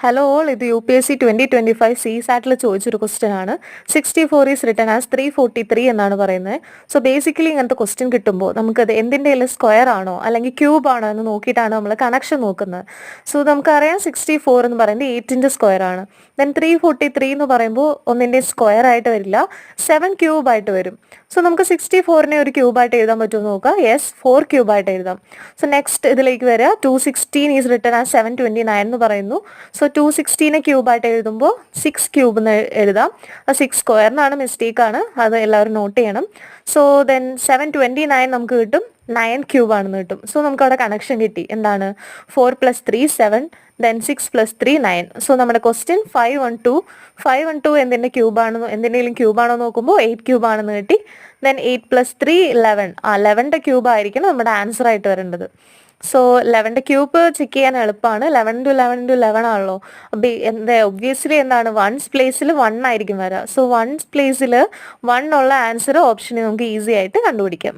Hello all, ഇത് UPSC 2025 CSAT ചോദിച്ചൊരു question ആണ്. 64 ഈസ് റിട്ടൺ ആസ് 343 എന്നാണ് പറയുന്നത്. സോ ബേസിക്കലി ഇങ്ങനത്തെ ക്വസ്റ്റ്യൻ കിട്ടുമ്പോൾ നമുക്കത് എന്തിൻ്റെ സ്ക്വയർ ആണോ അല്ലെങ്കിൽ ക്യൂബ് ആണോ എന്ന് നോക്കിയിട്ടാണ് നമ്മൾ കണക്ഷൻ നോക്കുന്നത്. സോ നമുക്കറിയാം 64 എന്ന് പറയുന്നത് 8ൻ്റെ സ്ക്വയർ ആണ്. ദെൻ 343 എന്ന് പറയുമ്പോൾ ഒന്നിൻ്റെ സ്ക്വയർ ആയിട്ട് വരില്ല, 7 ക്യൂബ് ആയിട്ട് വരും. സോ നമുക്ക് 64നെ ഒരു ക്യൂബായിട്ട് എഴുതാൻ പറ്റുമോ നോക്കാം. യെസ്, 4 ക്യൂബായിട്ട് എഴുതാം. സോ നെക്സ്റ്റ് ഇതിലേക്ക് വരിക, 216 ഈസ് റിട്ടൺ ആസ് 729 എന്ന് പറയുന്നു. സോ 216നെ ക്യൂബായിട്ട് എഴുതുമ്പോൾ 6 ക്യൂബ് എന്ന് എഴുതാം. 6 സ്ക്വയറിനാണ്, മിസ്റ്റേക്ക് ആണ്, അത് എല്ലാവരും നോട്ട് ചെയ്യണം. സോ ദെൻ 729 നമുക്ക് കിട്ടും 9 ക്യൂബ് ആണെന്ന് കിട്ടും. സോ നമുക്ക് അവിടെ കണക്ഷൻ കിട്ടി. എന്താണ്? 4 + 3 7, ദെൻ 6 + 3 9. സോ നമ്മുടെ ക്വസ്റ്റ്യൻ 512 എന്തിൻ്റെ ക്യൂബാണെന്ന്, എന്തിൻ്റെയും ക്യൂബാണോ നോക്കുമ്പോൾ 8 ക്യൂബ് ആണെന്ന് കിട്ടി. ദെൻ 8 + 3 11. 11ൻ്റെ ക്യൂബ് ആയിരിക്കണം നമ്മുടെ ആൻസർ ആയിട്ട് വരേണ്ടത്. സോ 11ൻ്റെ ക്യൂബ് ചെക്ക് ചെയ്യാൻ എളുപ്പമാണ്. 11 × 11 × 11 ആണല്ലോ. ഒബ്വിയസ്ലി എന്താണ്, വൺസ് പ്ലേസിൽ 1 ആയിരിക്കും വരിക. സോ വൺസ് പ്ലേസിൽ 1 ഉള്ള ആൻസർ ഓപ്ഷനിൽ നമുക്ക് ഈസി ആയിട്ട് കണ്ടുപിടിക്കാം.